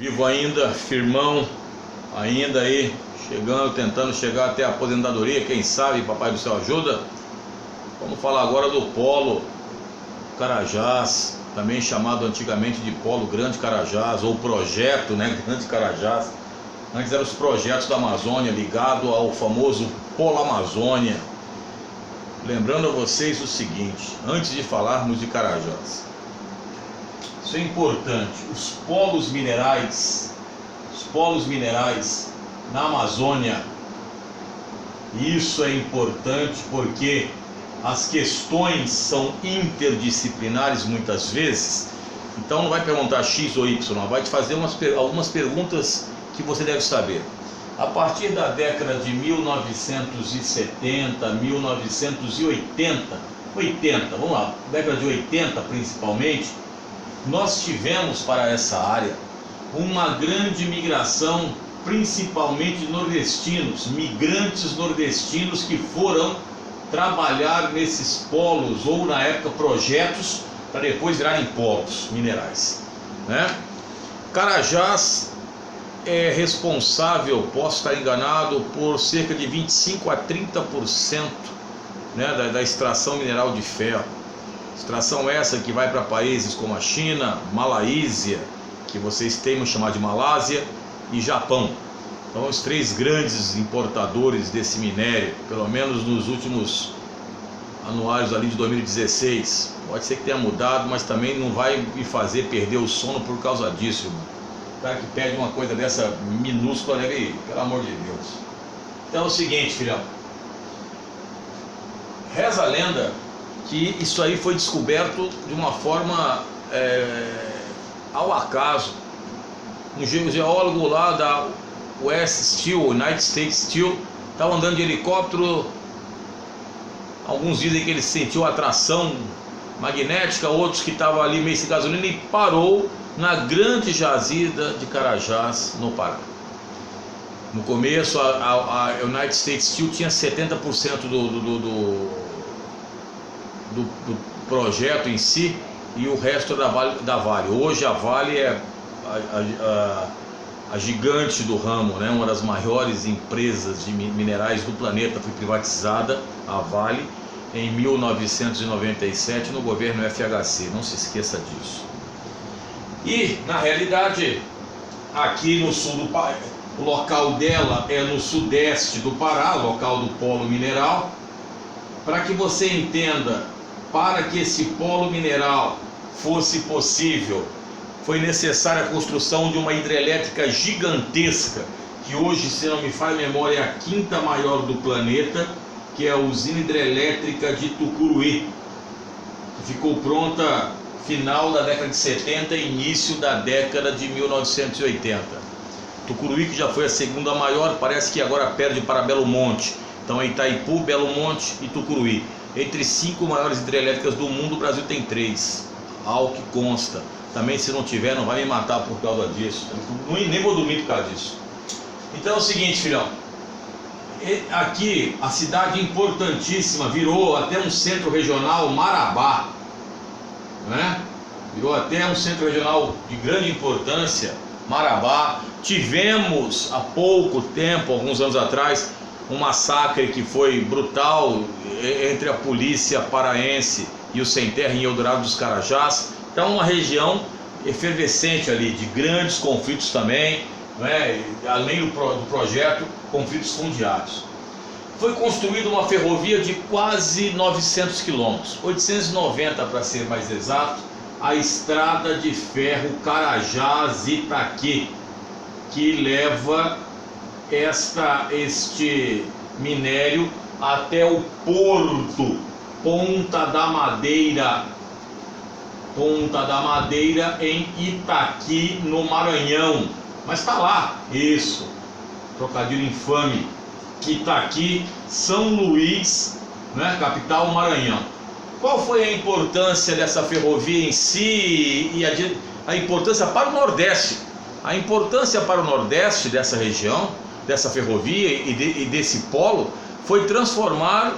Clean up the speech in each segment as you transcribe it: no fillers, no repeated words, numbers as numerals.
Vivo ainda, firmão, ainda aí, chegando, tentando chegar até a aposentadoria, quem sabe, Papai do Céu ajuda. Vamos falar agora do Polo Carajás, também chamado antigamente de Polo Grande Carajás, ou Projeto, né, Grande Carajás. Antes eram os projetos da Amazônia, ligado ao famoso Polo Amazônia. Lembrando a vocês o seguinte, antes de falarmos de Carajás, isso é importante, os polos minerais na Amazônia, isso é importante porque as questões são interdisciplinares muitas vezes, então não vai perguntar X ou Y, vai te fazer algumas perguntas que você deve saber. A partir da década de 1970, 1980, vamos lá, década de 80 principalmente, nós tivemos para essa área uma grande migração, principalmente nordestinos, migrantes nordestinos que foram trabalhar nesses polos, ou na época projetos, para depois virarem polos minerais, né? Carajás é responsável, posso estar enganado, por cerca de 25 a 30%, né, da extração mineral de ferro. Extração essa que vai para países como a China, Malásia, que vocês temem chamar de Malásia, e Japão. Então os três grandes importadores desse minério, pelo menos nos últimos anuários ali de 2016. Pode ser que tenha mudado, mas também não vai me fazer perder o sono por causa disso, irmão. O cara que pede uma coisa dessa minúscula deve ir, pelo amor de Deus. Então é o seguinte, filhão. Reza a lenda que isso aí foi descoberto de uma forma ao acaso. Um geólogo lá da US Steel, United States Steel, estava andando de helicóptero. Alguns dizem que ele sentiu atração magnética, outros que estavam ali meio sem gasolina, e parou na grande jazida de Carajás, no Pará. No começo a United States Steel tinha 70% do projeto em si, e o resto da Vale. Hoje a Vale é a gigante do ramo, né? Uma das maiores empresas de minerais do planeta. Foi privatizada a Vale em 1997 no governo FHC, não se esqueça disso. E na realidade aqui no sul do Pará, o local dela é no sudeste do Pará, local do polo mineral. Para que você entenda, para que esse polo mineral fosse possível, foi necessária a construção de uma hidrelétrica gigantesca, que hoje, se não me falha a memória, é a quinta maior do planeta, que é a usina hidrelétrica de Tucuruí, que ficou pronta final da década de 70 e início da década de 1980. Tucuruí, que já foi a segunda maior, parece que agora perde para Belo Monte. Então é Itaipu, Belo Monte e Tucuruí. Entre 5 maiores hidrelétricas do mundo, o Brasil tem 3, ao que consta. Também, se não tiver, não vai me matar por causa disso. Nem vou dormir por causa disso. Então é o seguinte, filhão. Aqui, a cidade importantíssima, virou até um centro regional, Marabá, né? Virou até um centro regional de grande importância, Marabá. Tivemos há pouco tempo, alguns anos atrás, um massacre que foi brutal entre a polícia paraense e o Sem Terra em Eldorado dos Carajás. Então uma região efervescente ali, de grandes conflitos também, né? Além do projeto, conflitos fundiários. Foi construída uma ferrovia de quase 900 quilômetros, 890 para ser mais exato, a estrada de ferro Carajás-Itaqui, que leva este minério até o porto Ponta da Madeira em Itaqui, no Maranhão. Mas está lá, isso, trocadilho infame, Itaqui, São Luís, né, capital Maranhão. Qual foi a importância dessa ferrovia em si e a importância para o Nordeste? A importância para o Nordeste dessa região, dessa ferrovia e desse polo, foi transformar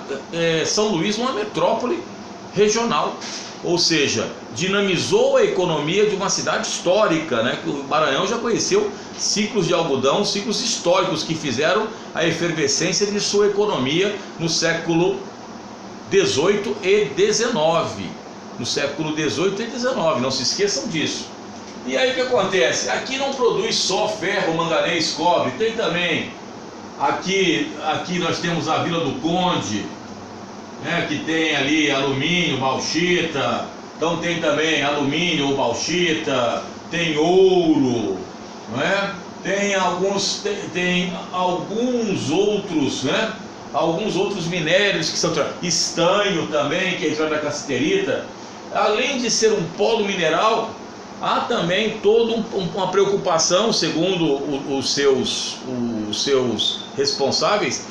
São Luís numa metrópole regional, ou seja, dinamizou a economia de uma cidade histórica, né? Que o Maranhão já conheceu ciclos de algodão, ciclos históricos que fizeram a efervescência de sua economia no século 18 e 19. No século 18 e 19, não se esqueçam disso. E aí o que acontece? Aqui não produz só ferro, manganês, cobre, tem também, aqui nós temos a Vila do Conde, né, que tem ali alumínio, bauxita, então tem também alumínio ou bauxita, tem ouro, não é? Tem alguns outros, né? Alguns outros minérios que são estanho também, que é da cassiterita. Além de ser um polo mineral, há também toda uma preocupação, segundo os seus responsáveis,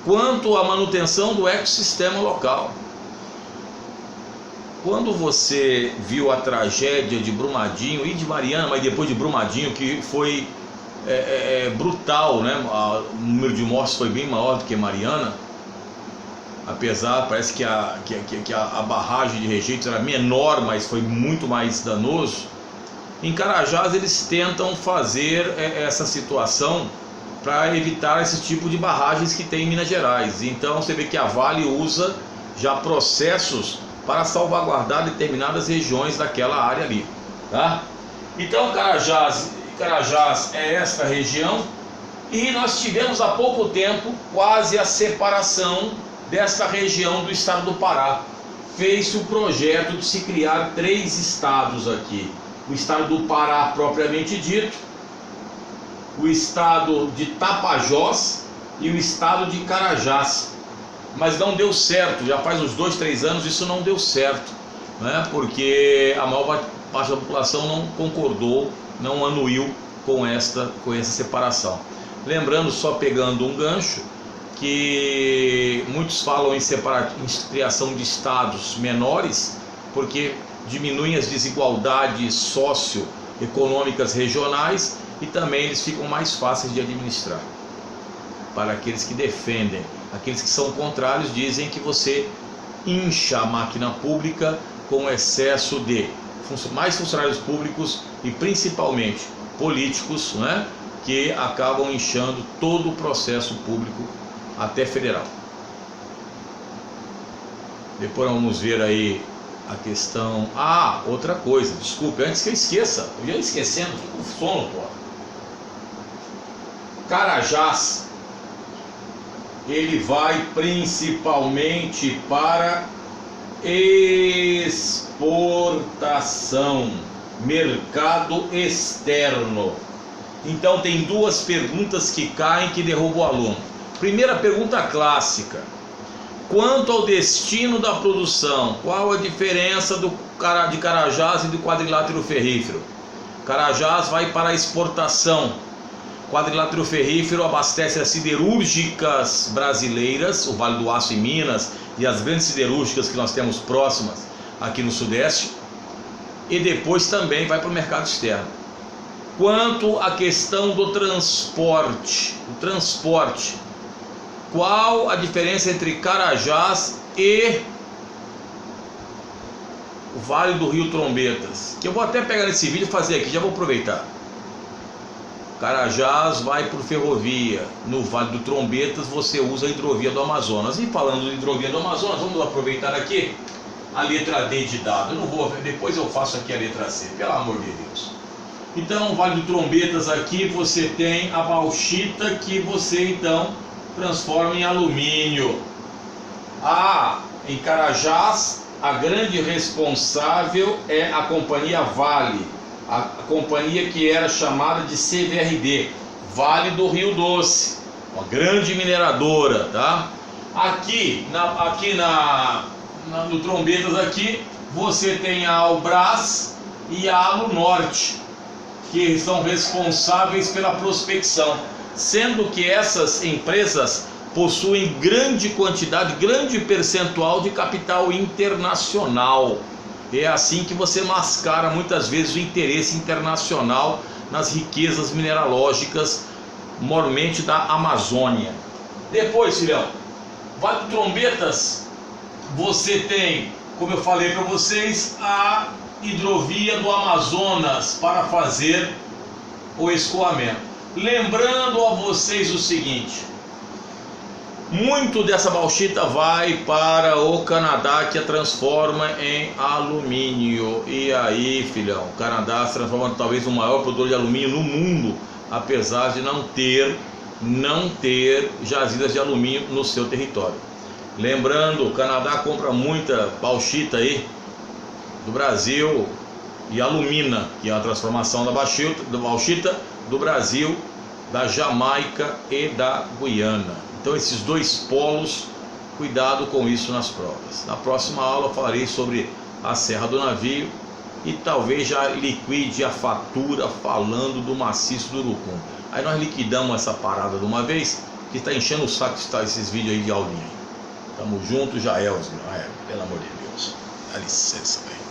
quanto à manutenção do ecossistema local. Quando você viu a tragédia de Brumadinho e de Mariana, mas depois de Brumadinho, que foi brutal, né? O número de mortes foi bem maior do que Mariana, apesar, parece que a barragem de rejeitos era menor, mas foi muito mais danoso. Em Carajás eles tentam fazer essa situação para evitar esse tipo de barragens que tem em Minas Gerais. Então você vê que a Vale usa já processos para salvaguardar determinadas regiões daquela área ali, tá? Então Carajás é esta região, e nós tivemos há pouco tempo quase a separação desta região do estado do Pará. Fez-se o projeto de se criar 3 estados aqui: o estado do Pará propriamente dito, o estado de Tapajós e o estado de Carajás. Mas não deu certo, já faz uns 2, 3 anos isso não deu certo, né? Porque a maior parte da população não concordou, não anuiu com essa separação. Lembrando, só pegando um gancho, que muitos falam em criação de estados menores, porque diminuem as desigualdades socioeconômicas regionais e também eles ficam mais fáceis de administrar. Para aqueles que defendem, aqueles que são contrários dizem que você incha a máquina pública com excesso de mais funcionários públicos e principalmente políticos, né, que acabam inchando todo o processo público até federal. Depois vamos ver aí a questão. Outra coisa, desculpe, antes que eu esqueça, eu ia esquecendo, fico com sono, pô. Carajás, ele vai principalmente para exportação, mercado externo. Então tem 2 perguntas que caem que derrubam o aluno. Primeira pergunta clássica: quanto ao destino da produção, qual a diferença de Carajás e do quadrilátero ferrífero? Carajás vai para a exportação. Quadrilátero ferrífero abastece as siderúrgicas brasileiras, o Vale do Aço em Minas e as grandes siderúrgicas que nós temos próximas aqui no Sudeste, e depois também vai para o mercado externo. Quanto à questão do transporte, qual a diferença entre Carajás e o Vale do Rio Trombetas? Que eu vou até pegar nesse vídeo e fazer aqui, já vou aproveitar. Carajás vai por ferrovia, no Vale do Trombetas você usa a hidrovia do Amazonas. E falando de hidrovia do Amazonas, vamos aproveitar aqui a letra D de dado. Eu não vou, depois eu faço aqui a letra C, pelo amor de Deus. Então, Vale do Trombetas aqui você tem a bauxita que você então transforma em alumínio. Em Carajás, a grande responsável é a companhia Vale, a companhia que era chamada de CVRD, Vale do Rio Doce, uma grande mineradora, tá? No Trombetas aqui você tem a Albras e a Alunorte, que são responsáveis pela prospecção, sendo que essas empresas possuem grande quantidade, grande percentual de capital internacional. É assim que você mascara muitas vezes o interesse internacional nas riquezas mineralógicas, mormente da Amazônia. Depois, filhão, Vale do Trombetas, você tem como eu falei para vocês, a hidrovia do Amazonas para fazer o escoamento. Lembrando a vocês o seguinte: muito dessa bauxita vai para o Canadá, que a transforma em alumínio. E aí, filhão, o Canadá se transforma talvez o maior produtor de alumínio no mundo, apesar de não ter jazidas de alumínio no seu território. Lembrando, o Canadá compra muita bauxita aí do Brasil e alumina, que é a transformação da bauxita do Brasil, da Jamaica e da Guiana. Então esses dois polos, cuidado com isso nas provas. Na próxima aula eu falarei sobre a Serra do Navio e talvez já liquide a fatura falando do maciço do Urucum. Aí nós liquidamos essa parada de uma vez, que está enchendo o saco esses vídeos aí de aulinha. Tamo junto, Jael, pelo amor de Deus. Dá licença, velho.